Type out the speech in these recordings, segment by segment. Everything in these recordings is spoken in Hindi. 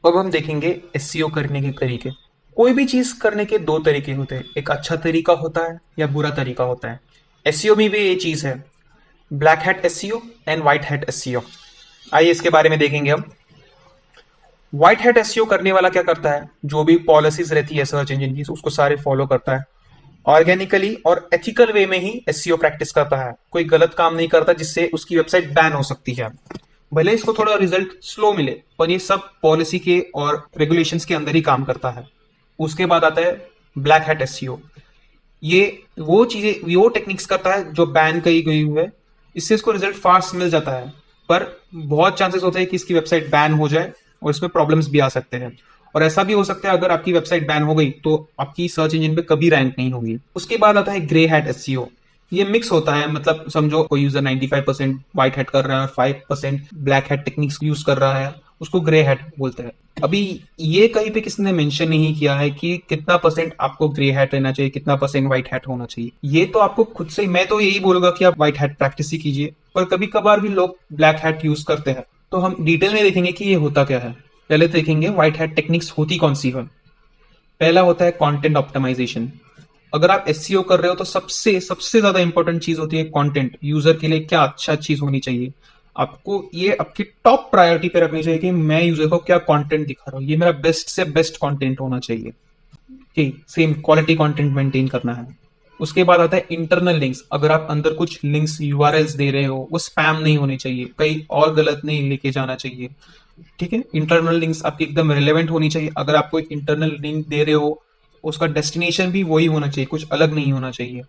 अब हम देखेंगे एसईओ करने के तरीके। कोई भी चीज करने के दो तरीके होते हैं, एक अच्छा तरीका होता है या बुरा तरीका होता है। एसईओ में भी ये चीज है, black hat SEO and white hat SEO. आइए इसके बारे में देखेंगे हम। व्हाइट हैट एसईओ करने वाला क्या करता है, जो भी पॉलिसीज रहती है सर्च इंजन की उसको सारे फॉलो करता है, ऑर्गेनिकली और एथिकल वे में ही एसईओ प्रैक्टिस करता है, कोई गलत काम नहीं करता जिससे उसकी वेबसाइट बैन हो सकती है। भले इसको थोड़ा रिजल्ट स्लो मिले, पर ये सब पॉलिसी के और रेगुलेशंस के अंदर ही काम करता है। उसके बाद आता है ब्लैक हैट एसईओ। ये वो चीजें, वो टेक्निक्स करता है जो बैन कही गई हुई है, इससे इसको रिजल्ट फास्ट मिल जाता है, पर बहुत चांसेस होते हैं कि इसकी वेबसाइट बैन हो जाए और इसमें प्रॉब्लम्स भी आ सकते हैं। और ऐसा भी हो सकता है अगर आपकी वेबसाइट बैन हो गई तो आपकी सर्च इंजन पे कभी रैंक नहीं होगी। उसके बाद आता है ग्रे हैट एसईओ। ये मिक्स होता है, मतलब समझो कोई यूजर 95% व्हाइट हैट कर रहा है और 5% ब्लैक हैट टेक्निक्स यूज कर रहा है, उसको ग्रे हैट बोलते हैं। अभी ये कहीं पे किसी ने मेंशन नहीं किया है कि कितना परसेंट आपको ग्रे हैट रहना चाहिए, कितना परसेंट व्हाइट हैट होना चाहिए। ये तो आपको खुद से, मैं तो यही बोलूंगा कि आप व्हाइट हैट प्रैक्टिस ही कीजिए, पर कभी कभार भी लोग ब्लैक हैट यूज करते हैं। तो हम डिटेल में देखेंगे कि ये होता क्या है। पहले देखेंगे व्हाइट हैट टेक्निक्स होती कौन सी है। पहला होता है कंटेंट ऑप्टिमाइजेशन। अगर आप एसईओ कर रहे हो तो सबसे सबसे ज्यादा इंपॉर्टेंट चीज होती है कंटेंट। यूजर के लिए क्या अच्छा चीज होनी चाहिए, आपको ये आपकी टॉप प्रायोरिटी पे रखनी चाहिए कि मैं यूजर को क्या कंटेंट दिखा रहा हूँ, ये मेरा बेस्ट से बेस्ट कंटेंट होना चाहिए। ठीक, सेम क्वालिटी कंटेंट मेंटेन करना है। उसके बाद आता है इंटरनल लिंक्स। अगर आप अंदर कुछ लिंक्स यूआरएल्स दे रहे हो, वो स्पैम नहीं होने चाहिए, कहीं और गलत नहीं लेके जाना चाहिए। ठीक है, इंटरनल लिंक्स आपकी एकदम रिलेवेंट होनी चाहिए। अगर आप कोई इंटरनल लिंक दे रहे हो, उसका डेस्टिनेशन भी वही होना चाहिए, कुछ अलग नहीं होना चाहिए।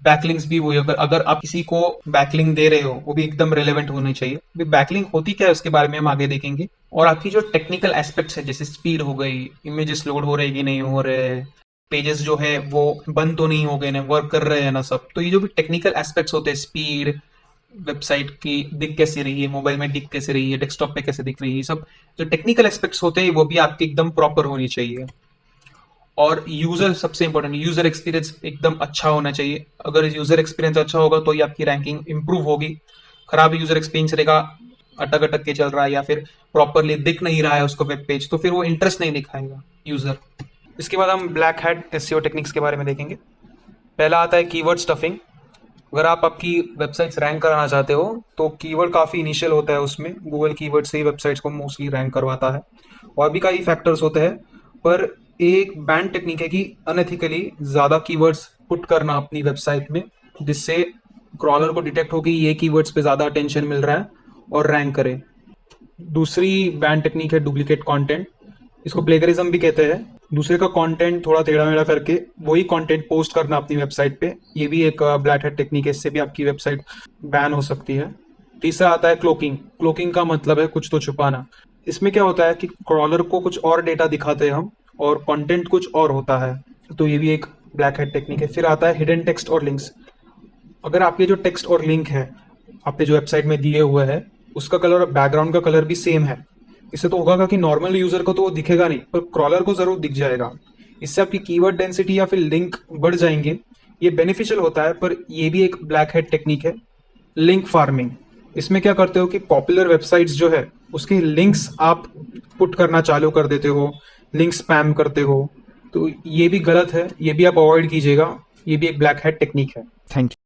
बैकलिंक्स भी वही, अगर अगर आप किसी को बैकलिंक दे रहे हो वो भी एकदम रेलेवेंट होनी चाहिए। बैकलिंक होती क्या है उसके बारे में हम आगे देखेंगे। और आपकी जो टेक्निकल एस्पेक्ट्स है, जैसे स्पीड हो गई, इमेजेस लोड हो रहे कि नहीं हो रहे, पेजेस जो है वो बंद तो नहीं हो गए ना, वर्क कर रहे हैं ना सब। तो ये जो भी टेक्निकल एस्पेक्ट्स होते हैं, स्पीड, वेबसाइट की दिख कैसी रही है, मोबाइल में दिख कैसे रही है, डेस्कटॉप पे कैसे दिख रही है, सब जो टेक्निकल एस्पेक्ट्स होते हैं वो भी आपके एकदम प्रॉपर होनी चाहिए। और यूजर सबसे इंपॉर्टेंट, यूजर एक्सपीरियंस एकदम अच्छा होना चाहिए। अगर यूजर एक्सपीरियंस अच्छा होगा तो ही आपकी रैंकिंग इंप्रूव होगी। खराब यूजर एक्सपीरियंस रहेगा, अटक अटक के चल रहा है या फिर प्रॉपरली दिख नहीं रहा है उसको वेब पेज, तो फिर वो इंटरेस्ट नहीं दिखाएगा यूजर। इसके बाद हम ब्लैक हैट एसईओ टेक्निक्स के बारे में देखेंगे। पहला आता है कीवर्ड स्टफिंग। अगर आप आपकी वेबसाइट्स रैंक कराना चाहते हो तो कीवर्ड काफ़ी इनिशियल होता है उसमें, गूगल कीवर्ड से ही वेबसाइट्स को मोस्टली रैंक करवाता है। और भी कई फैक्टर्स होते हैं, पर एक बैंड टेक्निक है कि अनएथिकली ज़्यादा कीवर्ड्स पुट करना अपनी वेबसाइट में, जिससे क्रॉलर को डिटेक्ट हो कि ये कीवर्ड्स पे ज़्यादा अटेंशन मिल रहा है और रैंक करे। दूसरी बैंड टेक्निक है डुप्लीकेट कंटेंट। इसको प्लेगरिज्म भी कहते हैं। दूसरे का कंटेंट थोड़ा टेढ़ा मेढ़ा करके वही कंटेंट पोस्ट करना अपनी वेबसाइट पे, ये भी एक ब्लैक हैट टेक्निक है, इससे भी आपकी वेबसाइट बैन हो सकती है। तीसरा आता है क्लोकिंग। क्लोकिंग का मतलब है कुछ तो छुपाना। इसमें क्या होता है कि क्रॉलर को कुछ और डेटा दिखाते हैं हम और कंटेंट कुछ और होता है, तो ये भी एक ब्लैक हैट टेक्निक है। फिर आता है हिडन टेक्स्ट और लिंक्स। अगर आपके जो टेक्स्ट और लिंक है आपने जो वेबसाइट में दिए हुए हैं, उसका कलर और बैकग्राउंड का कलर भी सेम है, इससे तो होगा कि नॉर्मल यूजर को तो वो दिखेगा नहीं, पर क्रॉलर को जरूर दिख जाएगा। इससे आपकी कीवर्ड डेंसिटी या फिर लिंक बढ़ जाएंगे। ये बेनिफिशियल होता है, पर ये भी एक ब्लैक हैट टेक्निक है। Link farming. इसमें क्या करते हो कि पॉपुलर वेबसाइट्स जो है उसके लिंक्स आप पुट करना चालू कर देते हो, लिंक स्पैम करते हो, तो ये भी गलत है, ये भी आप अवॉइड कीजिएगा। ये भी एक ब्लैक हैट टेक्निक है। Thank you.